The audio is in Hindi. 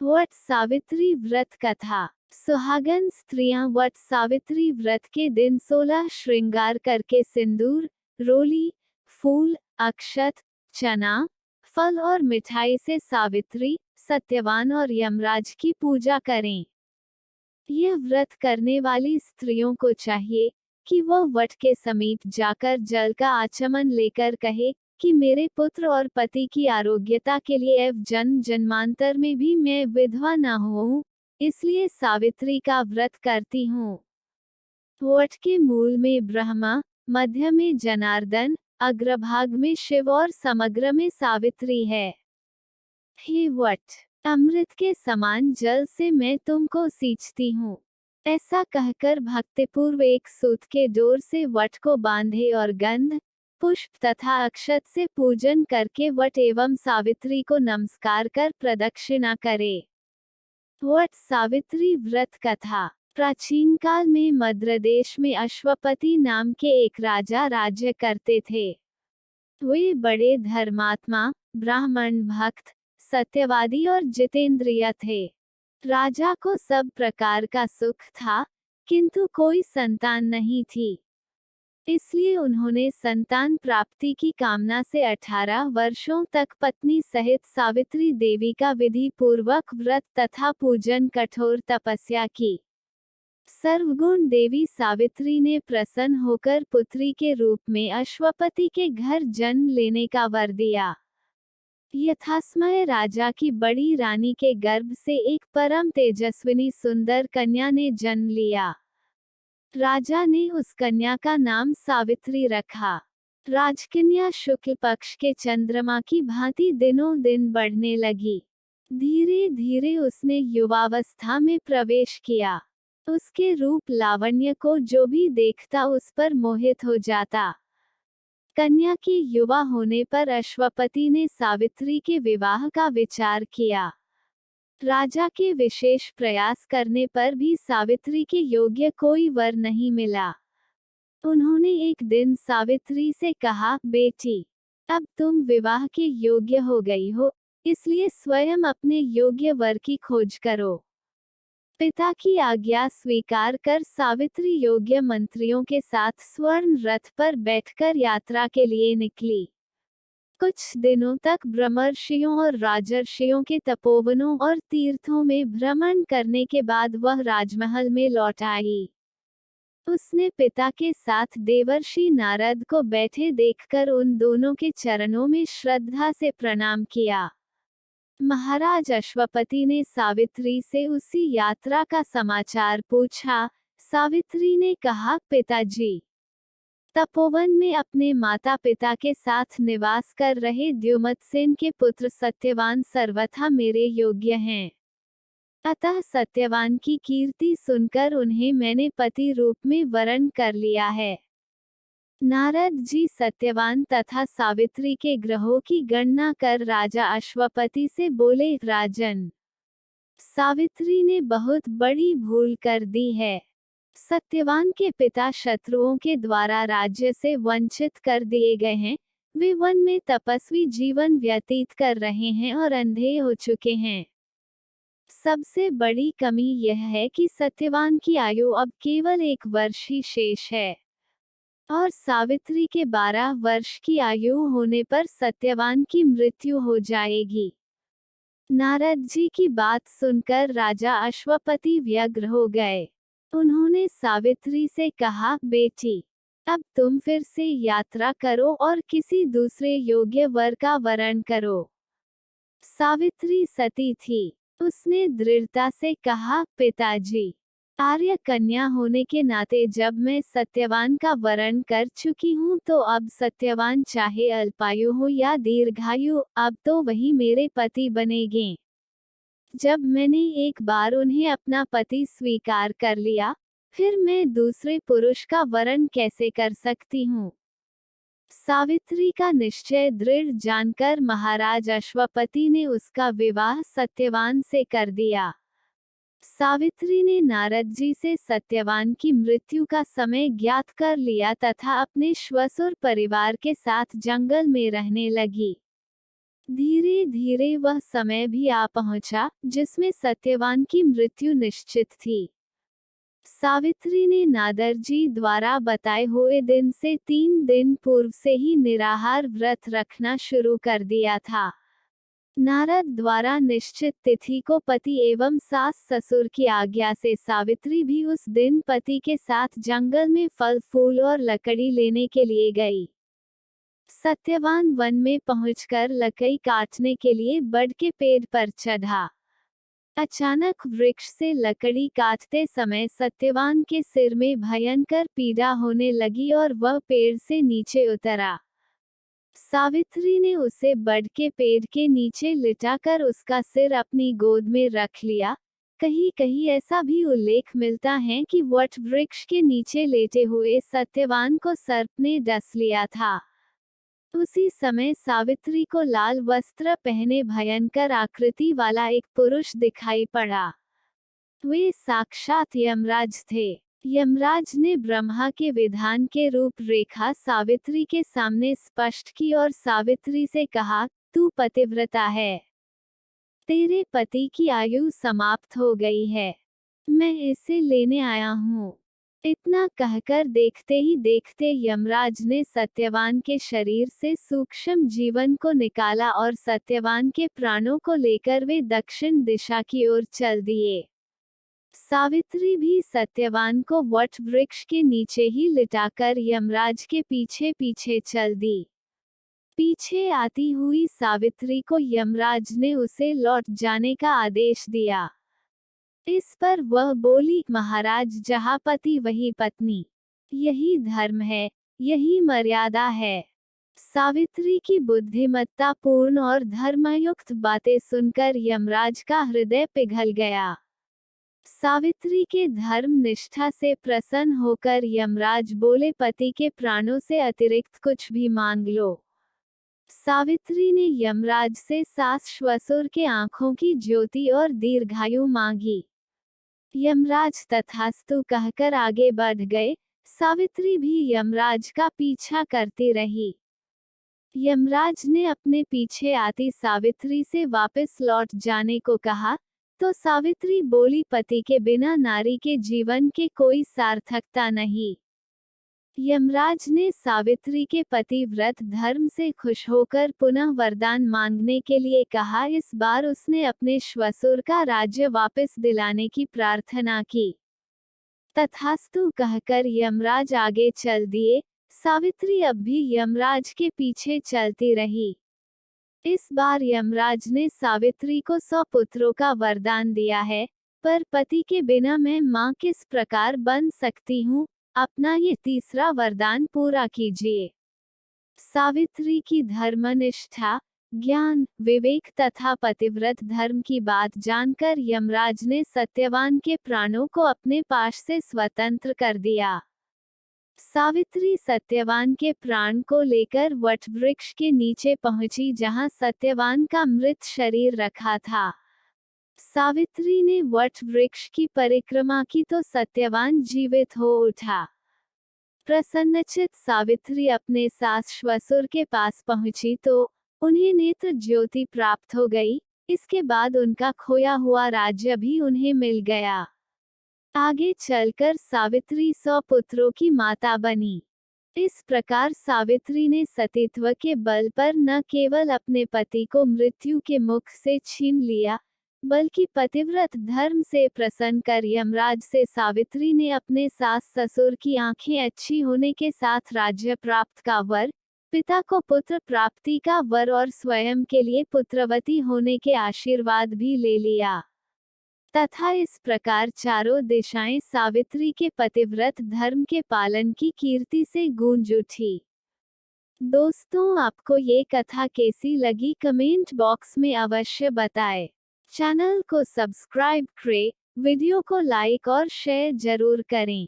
वट सावित्री व्रत कथा। सुहागन स्त्रियां वट सावित्री व्रत के दिन 16 श्रृंगार करके सिंदूर, रोली, फूल, अक्षत, चना, फल और मिठाई से सावित्री, सत्यवान और यमराज की पूजा करें। यह व्रत करने वाली स्त्रियों को चाहिए कि वह वट के समीप जाकर जल का आचमन लेकर कहे कि मेरे पुत्र और पति की आरोग्यता के लिए एवं जन्म जन्मांतर में भी मैं विधवा न होऊं, इसलिए सावित्री का व्रत करती हूँ। वट के मूल में ब्रह्मा, मध्य में जनार्दन, अग्रभाग में शिव और समग्र में सावित्री है। हे वट, अमृत के समान जल से मैं तुमको सींचती हूँ। ऐसा कहकर भक्तिपूर्व एक सूत के डोर से वट को बांधे और गंध, पुष्प तथा अक्षत से पूजन करके वट एवं सावित्री को नमस्कार कर प्रदक्षिणा करे। वट सावित्री व्रत कथा। प्राचीन काल में मद्र देश में अश्वपति नाम के एक राजा राज्य करते थे। वे बड़े धर्मात्मा, ब्राह्मण भक्त, सत्यवादी और जितेंद्रिय थे। राजा को सब प्रकार का सुख था, किंतु कोई संतान नहीं थी। इसलिए उन्होंने संतान प्राप्ति की कामना से 18 वर्षों तक पत्नी सहित सावित्री देवी का विधि पूर्वक व्रत तथा पूजन कठोर तपस्या की। सर्वगुण देवी सावित्री ने प्रसन्न होकर पुत्री के रूप में अश्वपति के घर जन्म लेने का वर दिया। यथासमय राजा की बड़ी रानी के गर्भ से एक परम तेजस्विनी सुंदर कन्या ने जन्म लिया। राजा ने उस कन्या का नाम सावित्री रखा। राजकन्या शुक्ल पक्ष के चंद्रमा की भांति दिनों दिन बढ़ने लगी। धीरे धीरे उसने युवावस्था में प्रवेश किया। उसके रूप लावण्य को जो भी देखता उस पर मोहित हो जाता। कन्या की युवा होने पर अश्वपति ने सावित्री के विवाह का विचार किया। राजा के विशेष प्रयास करने पर भी सावित्री के योग्य कोई वर नहीं मिला। उन्होंने एक दिन सावित्री से कहा, बेटी, अब तुम विवाह के योग्य हो गई हो, इसलिए स्वयं अपने योग्य वर की खोज करो। पिता की आज्ञा स्वीकार कर सावित्री योग्य मंत्रियों के साथ स्वर्ण रथ पर बैठकर यात्रा के लिए निकली। कुछ दिनों तक ब्रह्मर्षियों और राजर्षियों के तपोवनों और तीर्थों में भ्रमण करने के बाद वह राजमहल में लौट आई। उसने पिता के साथ देवर्षि नारद को बैठे देखकर उन दोनों के चरणों में श्रद्धा से प्रणाम किया। महाराज अश्वपति ने सावित्री से उसी यात्रा का समाचार पूछा। सावित्री ने कहा, पिताजी, तपोवन में अपने माता पिता के साथ निवास कर रहे द्युमत्सेन के पुत्र सत्यवान सर्वथा मेरे योग्य हैं। अतः सत्यवान की कीर्ति सुनकर उन्हें मैंने पति रूप में वरण कर लिया है। नारद जी सत्यवान तथा सावित्री के ग्रहों की गणना कर राजा अश्वपति से बोले, राजन, सावित्री ने बहुत बड़ी भूल कर दी है। सत्यवान के पिता शत्रुओं के द्वारा राज्य से वंचित कर दिए गए हैं। वे वन में तपस्वी जीवन व्यतीत कर रहे हैं और अंधे हो चुके हैं। सबसे बड़ी कमी यह है कि सत्यवान की आयु अब केवल 1 वर्ष ही शेष है और सावित्री के 12 वर्ष की आयु होने पर सत्यवान की मृत्यु हो जाएगी। नारद जी की बात सुनकर राजा अश्वपति व्यग्र हो गए। उन्होंने सावित्री से कहा, बेटी, अब तुम फिर से यात्रा करो और किसी दूसरे योग्य वर का वरण करो। सावित्री सती थी। उसने दृढ़ता से कहा, पिताजी, आर्य कन्या होने के नाते जब मैं सत्यवान का वरण कर चुकी हूँ तो अब सत्यवान चाहे अल्पायु हो या दीर्घायु, अब तो वही मेरे पति बनेंगे। जब मैंने एक बार उन्हें अपना पति स्वीकार कर लिया, फिर मैं दूसरे पुरुष का वरण कैसे कर सकती हूँ। सावित्री का निश्चय दृढ़ जानकर महाराज अश्वपति ने उसका विवाह सत्यवान से कर दिया। सावित्री ने नारद जी से सत्यवान की मृत्यु का समय ज्ञात कर लिया तथा अपने श्वसुर परिवार के साथ जंगल में रहने लगी। धीरे धीरे वह समय भी आ पहुंचा जिसमें सत्यवान की मृत्यु निश्चित थी। सावित्री ने नारद जी द्वारा बताए हुए दिन से 3 दिन पूर्व से ही निराहार व्रत रखना शुरू कर दिया था। नारद द्वारा निश्चित तिथि को पति एवं सास ससुर की आज्ञा से सावित्री भी उस दिन पति के साथ जंगल में फल फूल और लकड़ी लेने के लिए गई। सत्यवान वन में पहुंचकर लकड़ी काटने के लिए बड़ के पेड़ पर चढ़ा। अचानक वृक्ष से लकड़ी काटते समय सत्यवान के सिर में भयंकर पीड़ा होने लगी और वह पेड़ से नीचे उतरा। सावित्री ने उसे बड़ के पेड़ के नीचे लिटाकर उसका सिर अपनी गोद में रख लिया। कहीं कहीं ऐसा भी उल्लेख मिलता है कि वट वृक्ष के नीचे लेटे हुए सत्यवान को सर्प ने डस लिया था। उसी समय सावित्री को लाल वस्त्र पहने भयंकर आकृति वाला एक पुरुष दिखाई पड़ा। वे साक्षात यमराज थे। यमराज ने ब्रह्मा के विधान के रूप रेखा सावित्री के सामने स्पष्ट की और सावित्री से कहा, तू पतिव्रता है। तेरे पति की आयु समाप्त हो गई है। मैं इसे लेने आया हूँ। इतना कहकर देखते ही देखते यमराज ने सत्यवान के शरीर से सूक्ष्म जीवन को निकाला और सत्यवान के प्राणों को लेकर वे दक्षिण दिशा की ओर चल दिए। सावित्री भी सत्यवान को वट वृक्ष के नीचे ही लिटाकर यमराज के पीछे पीछे चल दी। पीछे आती हुई सावित्री को यमराज ने उसे लौट जाने का आदेश दिया। इस पर वह बोली, महाराज, जहाँ पति वही पत्नी। यही धर्म है, यही मर्यादा है। सावित्री की बुद्धिमत्ता पूर्ण और धर्मयुक्त बातें सुनकर यमराज का हृदय पिघल गया। सावित्री के धर्म निष्ठा से प्रसन्न होकर यमराज बोले, पति के प्राणों से अतिरिक्त कुछ भी मांग लो। सावित्री ने यमराज से सास ससुर के आंखों की ज्योति और दीर्घायु मांगी। यमराज तथास्तु कहकर आगे बढ़ गए। सावित्री भी यमराज का पीछा करती रही। यमराज ने अपने पीछे आती सावित्री से वापस लौट जाने को कहा, तो सावित्री बोली, पति के बिना नारी के जीवन के कोई सार्थकता नहीं। यमराज ने सावित्री के पतिव्रत धर्म से खुश होकर पुनः वरदान मांगने के लिए कहा। इस बार उसने अपने श्वसुर का राज्य वापस दिलाने की प्रार्थना की। तथास्तु कहकर यमराज आगे चल दिए। सावित्री अब भी यमराज के पीछे चलती रही। इस बार यमराज ने सावित्री को 100 पुत्रों का वरदान दिया है, पर पति के बिना मैं मां किस प्रकार बन सकती हूँ। अपना ये तीसरा वरदान पूरा कीजिए। सावित्री की धर्मनिष्ठा, ज्ञान, विवेक तथा पतिव्रत धर्म की बात जानकर यमराज ने सत्यवान के प्राणों को अपने पाश से स्वतंत्र कर दिया। सावित्री सत्यवान के प्राण को लेकर वट वृक्ष के नीचे पहुंची जहां सत्यवान का मृत शरीर रखा था। सावित्री ने वट वृक्ष की परिक्रमा की तो सत्यवान जीवित हो उठा। प्रसन्नचित सावित्री अपने सास ससुर के पास पहुंची तो उन्हें नेत्र ज्योति प्राप्त हो गई। इसके बाद उनका खोया हुआ राज्य भी उन्हें मिल गया। आगे चलकर सावित्री 100 पुत्रों की माता बनी। इस प्रकार सावित्री ने सतीत्व के बल पर न केवल अपने पति को मृत्यु के मुख से छीन लिया, बल्कि पतिव्रत धर्म से प्रसन्न कर यमराज से सावित्री ने अपने सास ससुर की आंखें अच्छी होने के साथ राज्य प्राप्त का वर, पिता को पुत्र प्राप्ति का वर और स्वयं के लिए पुत्रवती होने के आशीर्वाद भी ले लिया। तथा इस प्रकार चारों दिशाएं सावित्री के पतिव्रत धर्म के पालन की कीर्ति से गूंज उठी। दोस्तों, आपको ये कथा कैसी लगी कमेंट बॉक्स में अवश्य बताएं। चैनल को सब्सक्राइब करें, वीडियो को लाइक और शेयर जरूर करें।